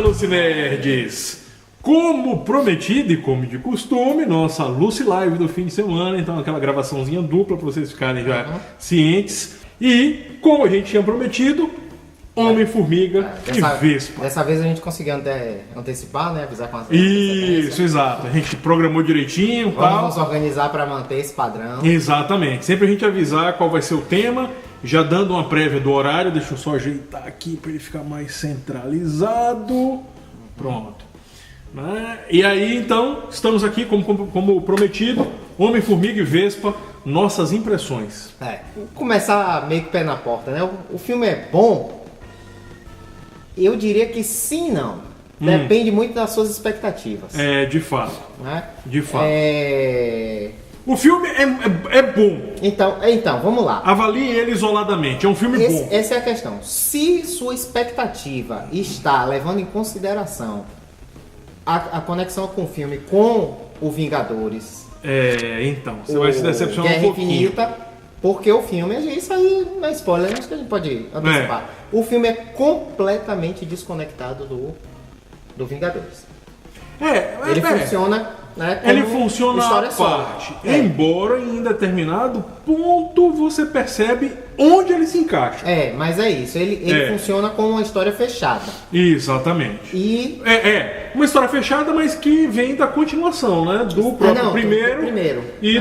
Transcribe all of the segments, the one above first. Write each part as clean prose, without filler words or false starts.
Lucinerds! Como prometido e como de costume, nossa Lucy Live do fim de semana, então aquela gravaçãozinha dupla para vocês ficarem já cientes. E, como a gente tinha prometido, Homem-Formiga e Vespa. Dessa vez a gente conseguiu antecipar, né? Avisar com as Isso, exato. A gente programou direitinho. Vamos nos organizar para manter esse padrão. Exatamente. Sempre a gente avisar qual vai ser o tema, já dando uma prévia do horário. Deixa eu só ajeitar aqui para ele ficar mais centralizado. Pronto. Né? E aí, então, estamos aqui, como prometido, Homem-Formiga e Vespa, nossas impressões. Vou começar meio que pé na porta, né? O filme é bom? Eu diria que sim e não. Depende muito das suas expectativas. De fato. Né? De fato. O filme é bom. Então, vamos lá. Avalie ele isoladamente. É um filme bom. Essa é a questão. Se sua expectativa está levando em consideração a conexão com o filme, com o Vingadores... Então, você vai se decepcionar Guerra um pouquinho. Infinita, porque o filme, isso aí não é spoiler, acho que a gente pode antecipar. O filme é completamente desconectado do Vingadores. Ele funciona, né, como ele funciona história à solo. parte. Embora em determinado ponto você percebe onde ele se encaixa. Mas é isso. Ele funciona como uma história fechada. Exatamente. E... uma história fechada, mas que vem da continuação, né? Do próprio primeiro. E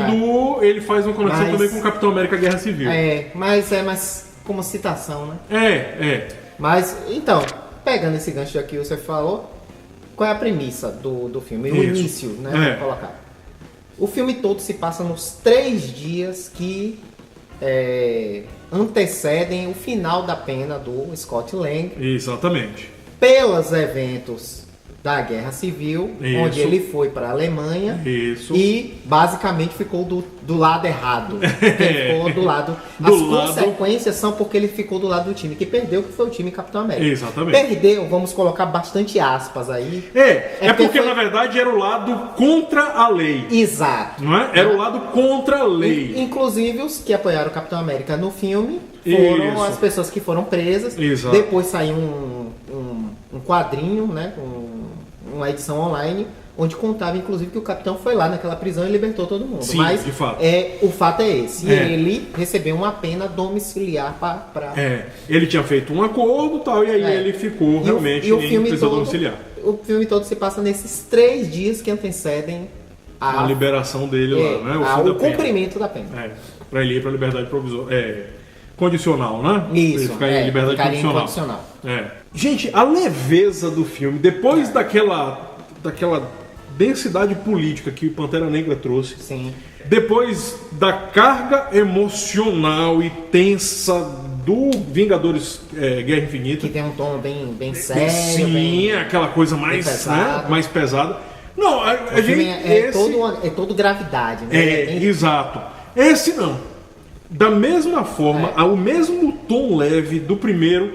ele faz uma conexão também com o Capitão América Guerra Civil. Mas como citação, né? Mas, então, pegando esse gancho aqui que você falou, qual é a premissa do filme? O início, né? Vou colocar. O filme todo se passa nos 3 dias que antecedem o final da pena do Scott Lang. Exatamente. Pelos eventos da Guerra Civil, onde ele foi para a Alemanha e basicamente ficou do lado errado. Ele ficou do lado... consequências são porque ele ficou do lado do time que perdeu, que foi o time Capitão América. Exatamente. Perdeu, vamos colocar bastante aspas aí. Porque na verdade era o lado contra a lei. Exato. Não é? Era o lado contra a lei. Inclusive os que apoiaram o Capitão América no filme foram as pessoas que foram presas. Exato. Depois saiu um quadrinho, né? Uma edição online, onde contava inclusive que o Capitão foi lá naquela prisão e libertou todo mundo. Sim, mas de fato. O fato é esse. Ele recebeu uma pena domiciliar para... Ele tinha feito um acordo e tal, e aí ele ficou realmente em prisão domiciliar. O filme todo se passa nesses 3 dias que antecedem a liberação dele lá, né? O cumprimento da pena. Para ele ir para liberdade provisória. Condicional, né? Isso, ele ficar em liberdade condicional. Gente, a leveza do filme, depois daquela densidade política que o Pantera Negra trouxe, depois da carga emocional e tensa do Vingadores Guerra Infinita, que tem um tom bem sério, sim, aquela coisa mais pesada. Não, a gente é todo gravidade, né? Exato. Esse não. Da mesma forma, ao mesmo tom leve do primeiro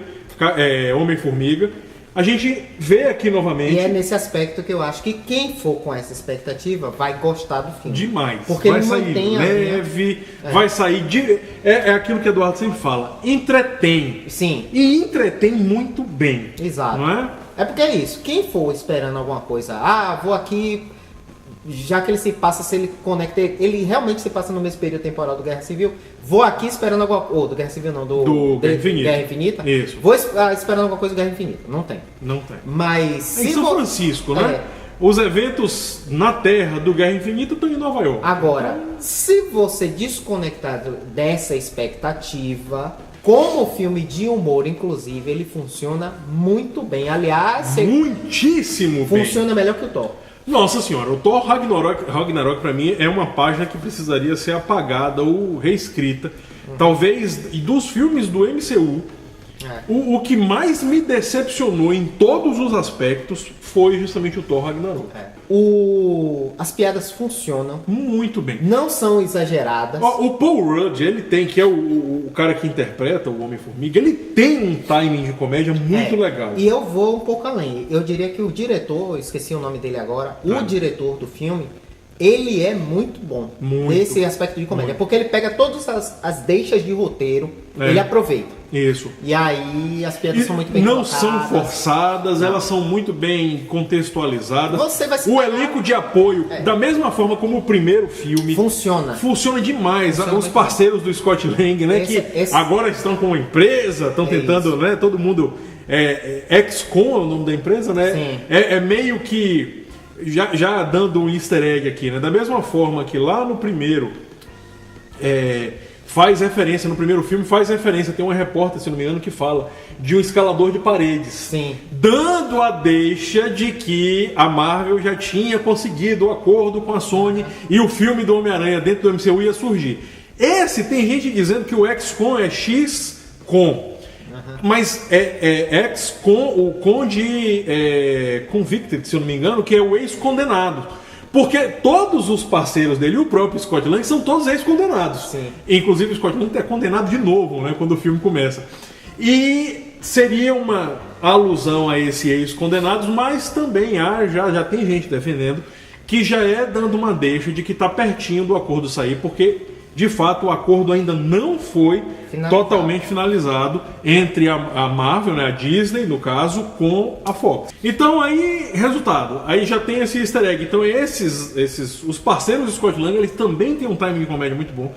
Homem-Formiga, a gente vê aqui novamente. E é nesse aspecto que eu acho que quem for com essa expectativa vai gostar do filme. Demais. Porque vai ele sair mantém leve, vai sair... É aquilo que o Eduardo sempre fala. Entretém. Sim. E entretém muito bem. Exato. Não é? É porque é isso. Quem for esperando alguma coisa... vou aqui... Já que ele se conecta... Ele realmente se passa no mesmo período temporal do Guerra Civil. Vou aqui esperando alguma coisa... do Guerra Civil não, do Guerra Infinita. Isso. Vou esperando alguma coisa do Guerra Infinita. Não tem. Mas... Em São Francisco, né? Os eventos na Terra do Guerra Infinita estão em Nova York. Agora, se você desconectar dessa expectativa... Como filme de humor, inclusive, ele funciona muito bem. Aliás... Muitíssimo bem. Funciona melhor que o Thor. Nossa senhora, o Thor Ragnarok pra mim é uma página que precisaria ser apagada ou reescrita. Talvez dos filmes do MCU, o que mais me decepcionou em todos os aspectos foi justamente o Thor Ragnarok. As piadas funcionam muito bem. Não são exageradas. O Paul Rudd, ele tem, que é o cara que interpreta o Homem-Formiga, ele tem um timing de comédia muito legal. E eu vou um pouco além. Eu diria que o diretor, esqueci o nome dele agora, o diretor do filme, ele é muito bom nesse aspecto de comédia. Porque ele pega todas as deixas de roteiro, ele aproveita. Isso. E aí as piadas são muito bem colocadas. Não são forçadas, elas são muito bem contextualizadas. O elenco de apoio, da mesma forma como o primeiro filme, funciona demais. Os parceiros do Scott Lang, né, agora estão com uma empresa, estão tentando, né, todo mundo... XCOM é o nome da empresa, né? É meio que... Já dando um easter egg aqui, né? Da mesma forma que lá no primeiro... faz referência, no primeiro filme faz referência, tem uma repórter, se não me engano, que fala de um escalador de paredes. Sim. Dando a deixa de que a Marvel já tinha conseguido o acordo com a Sony e o filme do Homem-Aranha dentro do MCU ia surgir. Tem gente dizendo que o XCOM é XCOM. Mas XCOM, o Con de Convicted, se eu não me engano, que é o ex-condenado. Porque todos os parceiros dele, e o próprio Scott Lang, são todos ex-condenados. Inclusive o Scott Lang é condenado de novo, né, quando o filme começa. E seria uma alusão a esse ex-condenados, mas também já tem gente defendendo que já dando uma deixa de que está pertinho do acordo sair, porque de fato o acordo ainda não foi totalmente finalizado entre a Marvel, né, a Disney, no caso, com a Fox. Então aí, resultado, aí já tem esse easter egg. Então os parceiros do Scott Lang, eles também têm um timing de comédia muito bom.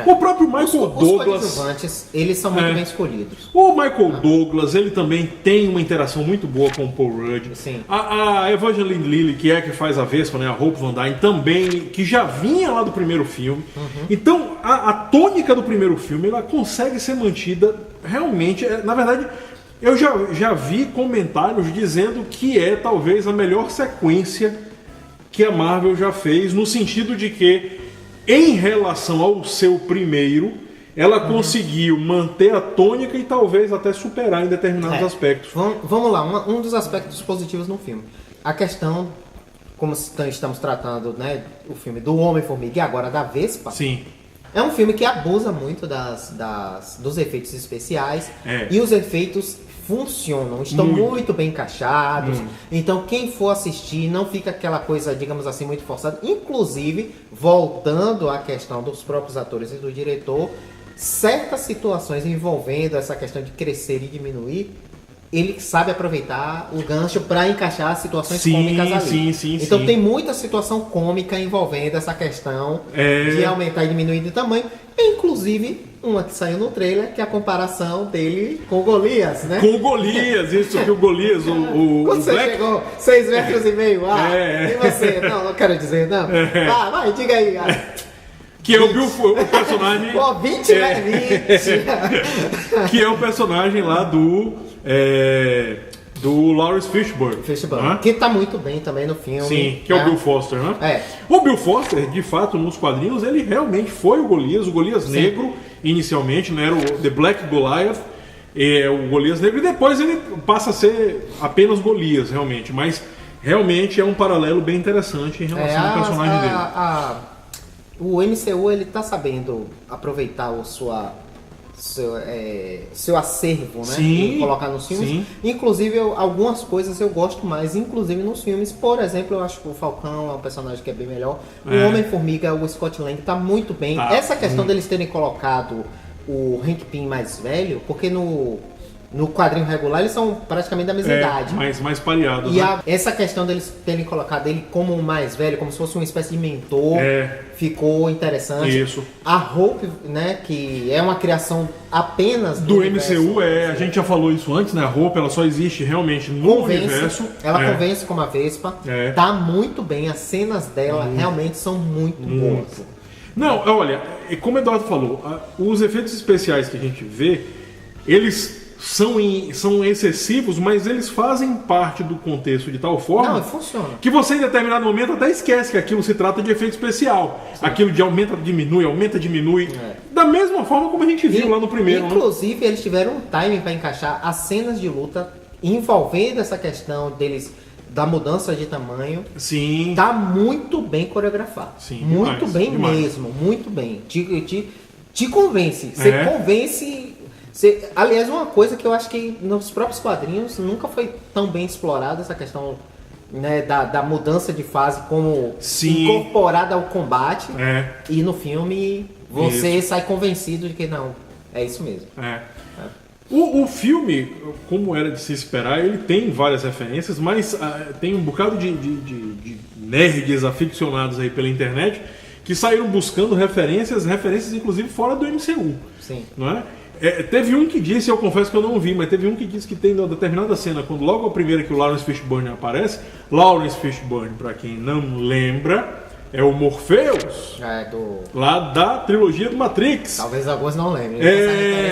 O próprio Michael Douglas... Os coadjuvantes, eles são muito bem escolhidos. O Michael Douglas, ele também tem uma interação muito boa com o Paul Rudd. Sim. A Evangeline Lilly, que faz a Vespa, né, a Hope Van Dyne, também, que já vinha lá do primeiro filme. Então, a tônica do primeiro filme, ela consegue ser mantida realmente... Na verdade, eu já vi comentários dizendo que talvez a melhor sequência que a Marvel já fez, no sentido de que em relação ao seu primeiro, ela conseguiu manter a tônica e talvez até superar em determinados aspectos. Vamos lá, um dos aspectos positivos no filme. A questão, como estamos tratando, né, o filme do Homem-Formiga e agora da Vespa. Sim. É um filme que abusa muito dos efeitos especiais. E os efeitos funcionam, estão muito bem encaixados. Então quem for assistir não fica aquela coisa, digamos assim, muito forçada. Inclusive, voltando à questão dos próprios atores e do diretor, certas situações envolvendo essa questão de crescer e diminuir, ele sabe aproveitar o gancho para encaixar situações cômicas ali. Então tem muita situação cômica envolvendo essa questão de aumentar e diminuir de tamanho. Inclusive, uma que saiu no trailer, que é a comparação dele com o Golias, né? Com o Golias, isso que o Golias, Quando você chegou 6,5 metros. E você? Não quero dizer, não. Vai, diga aí. Que é o personagem... 20. Que é o personagem lá do Lawrence Fishburne. Que tá muito bem também no filme. Sim, que é o Bill Foster, né? O Bill Foster, de fato, nos quadrinhos, ele realmente foi o Golias negro, inicialmente, né? Era o The Black Goliath, o Golias negro, e depois ele passa a ser apenas Golias, realmente. Mas, realmente, é um paralelo bem interessante em relação ao personagem dele. O MCU, ele tá sabendo aproveitar seu acervo, né? Sim, e colocar nos filmes. Inclusive, algumas coisas eu gosto mais, inclusive nos filmes. Por exemplo, eu acho que o Falcão é um personagem que é bem melhor. O Homem-Formiga, o Scott Lang, tá muito bem. Essa questão deles terem colocado o Hank Pym mais velho, porque no quadrinho regular eles são praticamente da mesma idade. Mais pareados. E essa questão deles terem colocado ele como o mais velho, como se fosse uma espécie de mentor, ficou interessante. Isso. A Hope, né, que é uma criação apenas do MCU, a gente já falou isso antes, né? A Hope, ela só existe realmente no universo. Ela convence como a Vespa. Tá muito bem, as cenas dela realmente são muito boas. Não, olha, como o Eduardo falou, os efeitos especiais que a gente vê, eles são excessivos, mas eles fazem parte do contexto de tal forma que você em determinado momento até esquece que aquilo se trata de efeito especial. Aquilo de aumenta, diminui. Da mesma forma como a gente viu lá no primeiro. Inclusive, eles tiveram um timing para encaixar as cenas de luta envolvendo essa questão deles da mudança de tamanho. Sim. Tá muito bem coreografado. Sim, muito bem mesmo, muito bem. Te convence. Você convence. Aliás, uma coisa que eu acho que nos próprios quadrinhos nunca foi tão bem explorada, essa questão né, da mudança de fase como incorporada ao combate. E no filme você sai convencido de que não, é isso mesmo. O filme, como era de se esperar, ele tem várias referências, mas tem um bocado de nerds aficionados aí pela internet que saíram buscando referências inclusive fora do MCU. Sim. Não é? Teve um que disse, eu confesso que eu não vi, mas teve um que disse que tem uma determinada cena, quando logo a primeira que o Lawrence Fishburne aparece, Lawrence Fishburne, pra quem não lembra, é o Morpheus, lá da trilogia do Matrix. Talvez alguns não lembrem,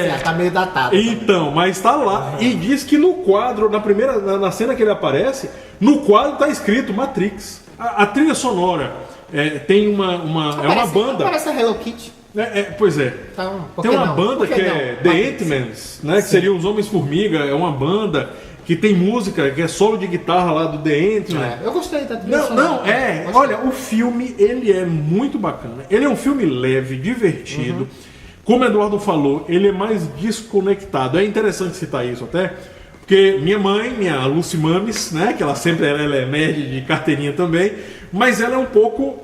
já tá meio datado. Então, também. Mas tá lá, e diz que no quadro, na cena que ele aparece, no quadro tá escrito Matrix. A trilha sonora tem uma banda... Parece a Hello Kitty. Pois é. Então, tem uma banda que é The Ant-Mans, né? Que seriam os Homens-Formiga. É uma banda que tem música, que é solo de guitarra lá do The Ant-Man. Eu gostei da trilha sonora. Olha, o filme, ele é muito bacana. Ele é um filme leve, divertido. Como o Eduardo falou, ele é mais desconectado. É interessante citar isso até, porque minha mãe, minha Lucy Mames, né? Que ela sempre ela é nerd de carteirinha também, mas ela é um pouco...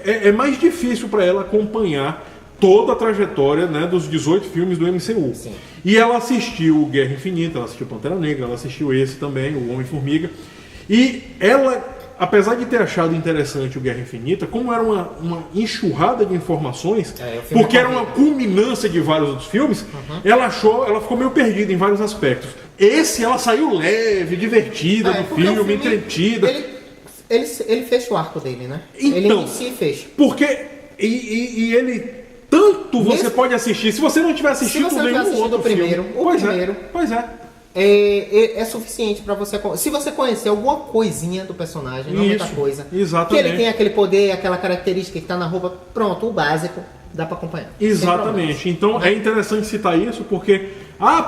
É mais difícil para ela acompanhar toda a trajetória, né, dos 18 filmes do MCU. Sim. E ela assistiu Guerra Infinita, ela assistiu Pantera Negra, ela assistiu esse também, o Homem-Formiga. E ela, apesar de ter achado interessante o Guerra Infinita, como era uma enxurrada de informações, porque era uma culminância de vários outros filmes, ela ficou meio perdida em vários aspectos. Esse, ela saiu leve, divertida do filme, entretida. Ele fecha o arco dele, né? Então, ele inicia e fecha. Porque... E ele... Tanto você pode assistir, se você não tiver assistido nenhum outro primeiro, filme. Pois é. É suficiente para você... Se você conhecer alguma coisinha do personagem, não muita coisa. Exatamente. Que ele tem aquele poder, aquela característica que tá na roupa, pronto, o básico, dá para acompanhar. Exatamente. Então é interessante citar isso, porque...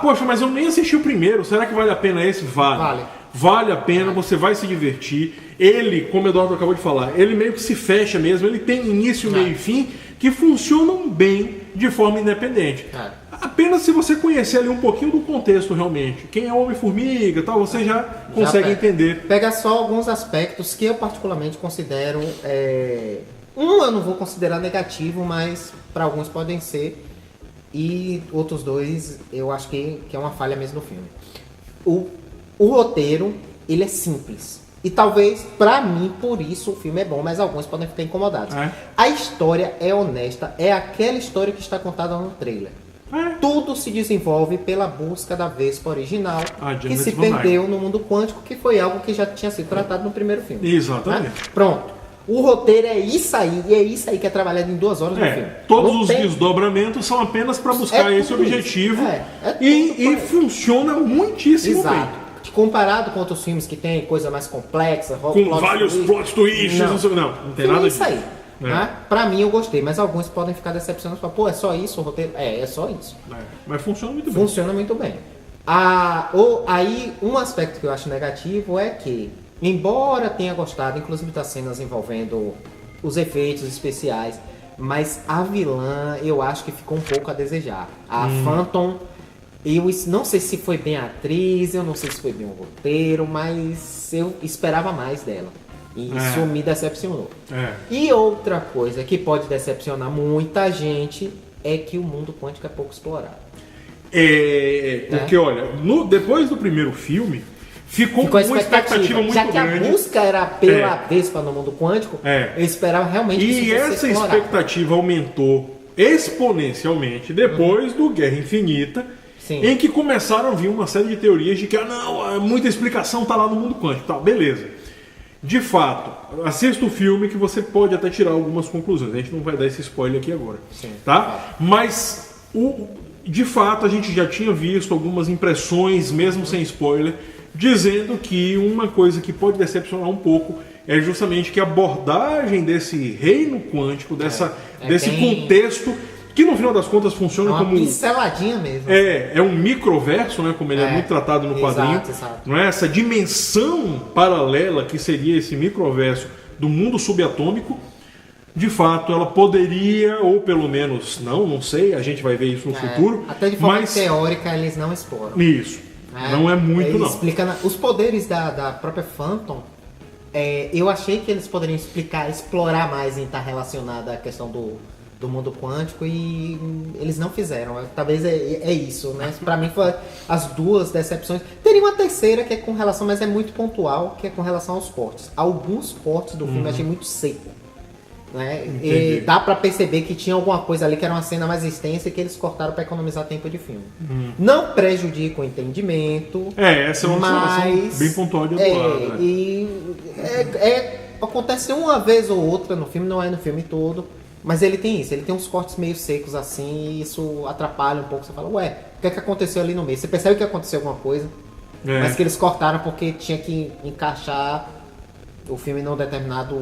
poxa, mas eu nem assisti o primeiro, será que vale a pena esse? Vale a pena, você vai se divertir. Ele, como o Eduardo acabou de falar, ele meio que se fecha mesmo, ele tem início, meio e fim, que funcionam bem de forma independente. Apenas se você conhecer ali um pouquinho do contexto realmente, quem é o Homem-Formiga e tal, você já consegue entender. Pega só alguns aspectos que eu particularmente considero... eu não vou considerar negativo, mas para alguns podem ser. E outros dois eu acho que é uma falha mesmo no filme. O roteiro, ele é simples. E talvez, pra mim, por isso o filme é bom, mas alguns podem ficar incomodados. A história é honesta, é aquela história que está contada no trailer. Tudo se desenvolve pela busca da Vespa original, que se perdeu no mundo quântico, que foi algo que já tinha sido tratado no primeiro filme. Exatamente. Pronto. O roteiro é isso aí, e é isso aí que é trabalhado em 2 horas no filme. Todos os desdobramentos são apenas para buscar esse objetivo. E funciona muitíssimo bem. Comparado com outros filmes que tem coisa mais complexa, com vários plot twists, não tem nada disso. Aí. Né? Pra mim eu gostei, mas alguns podem ficar decepcionados. Pô, é só isso o roteiro? É só isso. Mas funciona muito bem. Funciona muito bem. Aí, um aspecto que eu acho negativo é que, embora tenha gostado, inclusive das cenas envolvendo os efeitos especiais, mas a vilã eu acho que ficou um pouco a desejar. A Phantom... Eu não sei se foi bem a atriz, eu não sei se foi bem o roteiro, mas eu esperava mais dela. E isso me decepcionou. E outra coisa que pode decepcionar muita gente é que o mundo quântico é pouco explorado. Porque, olha, depois do primeiro filme, ficou uma expectativa muito grande. Já que a busca era pela Vespa no mundo quântico, eu esperava realmente que isso fosse explorado. E essa expectativa aumentou exponencialmente depois do Guerra Infinita, em que começaram a vir uma série de teorias de que muita explicação está lá no mundo quântico. Tá, beleza. De fato, assista o filme que você pode até tirar algumas conclusões. A gente não vai dar esse spoiler aqui agora. Tá? Mas, de fato, a gente já tinha visto algumas impressões, mesmo sem spoiler, dizendo que uma coisa que pode decepcionar um pouco é justamente que a abordagem desse reino quântico, desse contexto... que no final das contas funciona como... uma pinceladinha mesmo. É um microverso, né, como ele é muito tratado no quadrinho. Exato. Não é? Essa dimensão paralela que seria esse microverso do mundo subatômico, de fato, ela poderia, ou pelo menos, não sei, a gente vai ver isso no futuro. Até de forma teórica eles não exploram. Isso. Não é muito, não. Explica os poderes da própria Phantom, eu achei que eles poderiam explorar mais em estar relacionada à questão do mundo quântico e eles não fizeram. Talvez é isso, né? Pra mim foi as duas decepções. Teria uma terceira que é com relação, mas é muito pontual, que é com relação aos cortes. Alguns cortes do filme eu achei muito seco. Né? E dá pra perceber que tinha alguma coisa ali que era uma cena mais extensa e que eles cortaram pra economizar tempo de filme. Não prejudica o entendimento. Essa é uma observação bem pontual de Eduardo. Né? E acontece uma vez ou outra no filme, não é no filme todo. Mas ele tem isso, ele tem uns cortes meio secos assim, e isso atrapalha um pouco. Você fala, ué, o que é que aconteceu ali no meio? Você percebe que aconteceu alguma coisa, mas que eles cortaram porque tinha que encaixar o filme num determinado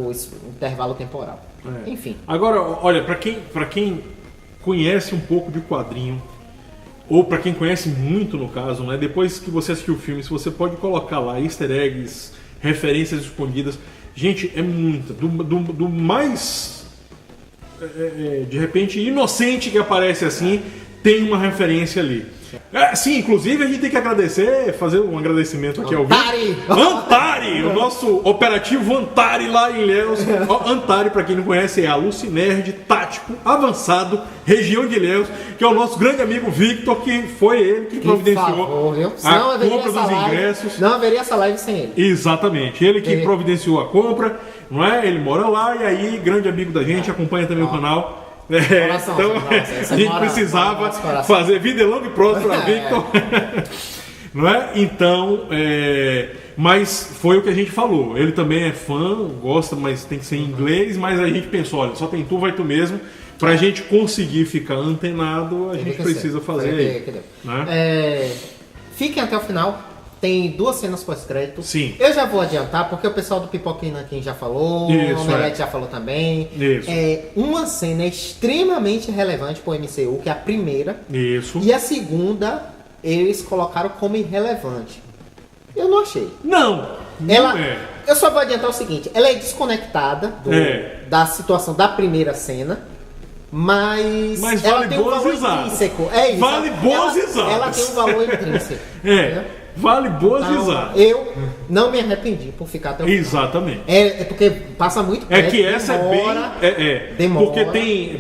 intervalo temporal. Enfim. Agora, olha, pra quem conhece um pouco de quadrinho, ou pra quem conhece muito no caso, né? Depois que você assistiu o filme, se você pode colocar lá easter eggs, referências escondidas. Gente, é muita. Do mais... de repente inocente que aparece assim, tem uma referência ali. Sim, inclusive a gente tem que agradecer, fazer um agradecimento aqui ao vivo. Antari, o nosso operativo Antari lá em Ilhéus. Antari, para quem não conhece, é alucinerd tático avançado, região de Ilhéus, que é o nosso grande amigo Victor, que foi ele que providenciou a compra dos ingressos. Não haveria essa live sem ele. Exatamente, ele que providenciou a compra, não é? Ele mora lá e aí, grande amigo da gente, acompanha também o canal. Então a gente precisava fazer vida longa e próspera para Victor. Não é? Então, mas foi o que a gente falou. Ele também é fã, gosta, mas tem que ser em inglês. Mas a gente pensou, olha, só tem tu, vai tu mesmo. Pra gente conseguir ficar antenado, a gente precisa fazer. Né? Fiquem até o final. Tem 2 cenas pós-crédito. Sim. Eu já vou adiantar, porque o pessoal do Pipoquinha aqui já falou, o Omelete já falou também. Isso. Uma cena extremamente relevante pro MCU, que é a primeira. Isso. E a segunda, eles colocaram como irrelevante. Eu não achei. Não Eu só vou adiantar o seguinte, ela é desconectada da situação da primeira cena. Mas ela vale tem um valor intrínseco. Vale boas risadas. Ela tem um valor intrínseco. Vale boas risadas. Eu não me arrependi por ficar até o final. Exatamente. É porque passa muito tempo. Que essa é bem... Demora.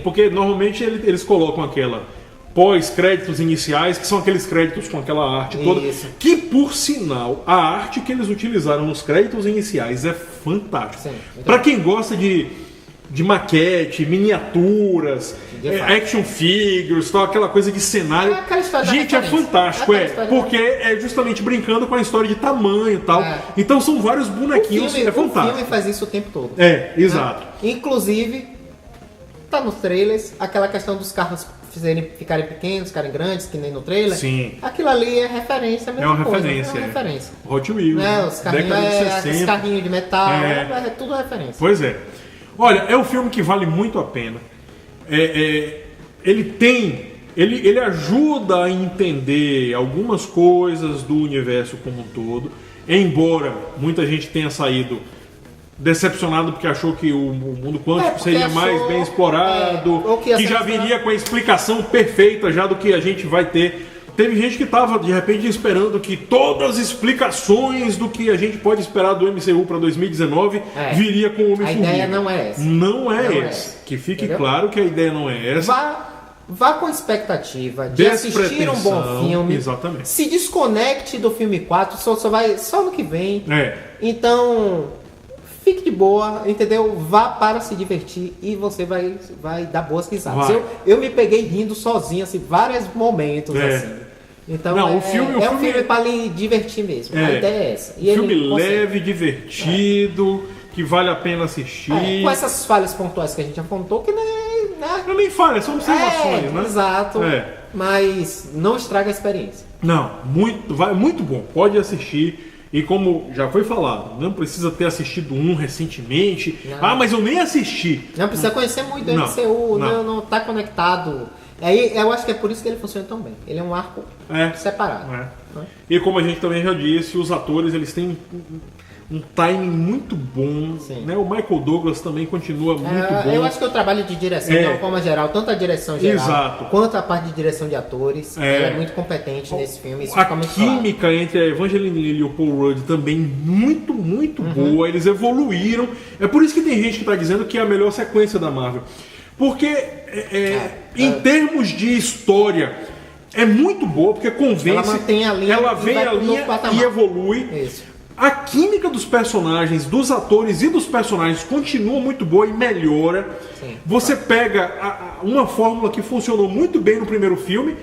Porque normalmente eles colocam aquela pós-créditos iniciais, que são aqueles créditos com aquela arte toda. Que, por sinal, a arte que eles utilizaram nos créditos iniciais é fantástica. Para quem gosta de maquete, miniaturas, action figures, tal, aquela coisa de cenário. Gente, é fantástico, porque é justamente brincando com a história de tamanho e tal. Então são vários bonequinhos, é fantástico. O filme faz isso o tempo todo. Exato. Inclusive, tá nos trailers, aquela questão dos carros ficarem pequenos, ficarem grandes, que nem no trailer. Sim. Aquilo ali é referência, é uma referência. Hot Wheels, os carrinhos, carrinho de metal, é tudo referência. Pois é. Olha, é um filme que vale muito a pena. Ele ajuda a entender algumas coisas do universo como um todo, embora muita gente tenha saído decepcionado porque achou que o mundo quântico seria mais bem explorado, que já viria com a explicação perfeita já do que a gente vai ter. Teve gente que estava, de repente, esperando que todas as explicações do que a gente pode esperar do MCU para 2019 viria com o Homem-Formiga. A ideia não é essa. Não é essa. Que fique claro que a ideia não é essa. Vá com expectativa de assistir um bom filme. Exatamente. Se desconecte do filme 4, só no que vem. Então, fique de boa, entendeu? Vá para se divertir e você vai dar boas risadas. Eu me peguei rindo sozinho, assim, vários momentos, assim. Então, o filme para lhe divertir mesmo. A ideia é essa. E filme leve, divertido, que vale a pena assistir. Com essas falhas pontuais que a gente já apontou, que não nem falha, são observações, né? Exato. Mas não estraga a experiência. Não, muito bom. Pode assistir. E como já foi falado, não precisa ter assistido recentemente. Mas eu nem assisti. Não precisa conhecer muito do MCU, não tá conectado. Eu acho que é por isso que ele funciona tão bem. Ele é um arco separado. E como a gente também já disse, os atores eles têm um timing muito bom, né? O Michael Douglas também continua muito bom. Eu acho que o trabalho de direção, de uma forma geral, tanto a direção geral quanto a parte de direção de atores, ela é muito competente nesse filme. Isso a química entre a Evangeline Lilly e o Paul Rudd também muito, muito boa. Eles evoluíram. É por isso que tem gente que está dizendo que é a melhor sequência da Marvel. Porque em termos de história é muito boa, porque convence, ela mantém a linha, ela vem a linha e evolui. Isso. A química dos personagens, dos atores e dos personagens continua muito boa e melhora. Sim, você pega uma fórmula que funcionou muito bem no primeiro filme,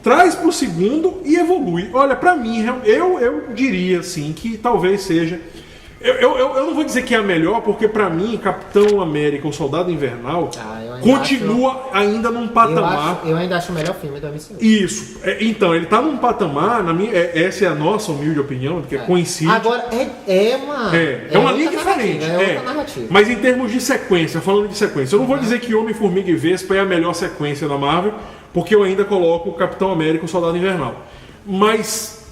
traz pro segundo e evolui. Olha, pra mim, eu diria assim que talvez seja... Eu não vou dizer que é a melhor, porque pra mim, Capitão América, o Soldado Invernal, continua ainda num patamar... Eu ainda acho o melhor filme do MCU. Isso. Então, ele tá num patamar, essa é a nossa humilde opinião, porque coincide... Agora, é uma linha diferente. É outra narrativa. Mas em termos de sequência, falando de sequência, eu não vou dizer que Homem-Formiga e Vespa é a melhor sequência da Marvel, porque eu ainda coloco o Capitão América e o Soldado Invernal. Mas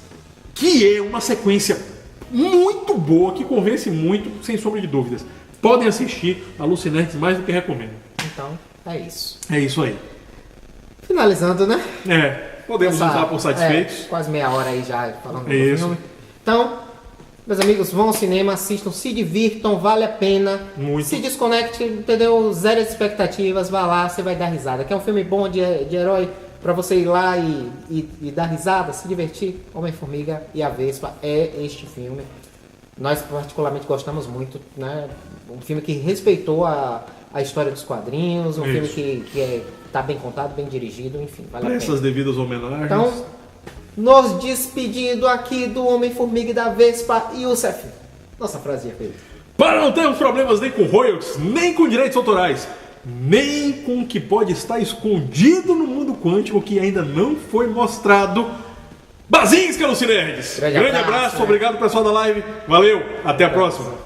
que é uma sequência muito boa, que convence muito, sem sombra de dúvidas. Podem assistir, Alucinantes mais do que recomendo. Então, é isso. É isso aí. Finalizando, né? Podemos dar por satisfeitos. Quase meia hora aí já falando do filme. Então, meus amigos, vão ao cinema, assistam, se divirtam, vale a pena. Muito. Se desconecte, entendeu? Zero expectativas, vá lá, você vai dar risada. Que é um filme bom de herói, pra você ir lá e dar risada, se divertir. Homem-Formiga e a Vespa é este filme. Nós particularmente gostamos muito, né? Um filme que respeitou a história dos quadrinhos, um filme que tá bem contado, bem dirigido, enfim, vale a pena. Essas devidas homenagens. Então, nos despedindo aqui do Homem-Formiga e da Vespa, Youssef. Nossa frase é feita. Para não termos problemas nem com royalties, nem com direitos autorais, nem com o que pode estar escondido no mundo quântico que ainda não foi mostrado. Bazinska no Cinerds! Grande abraço, obrigado pessoal da live, valeu, até a próxima!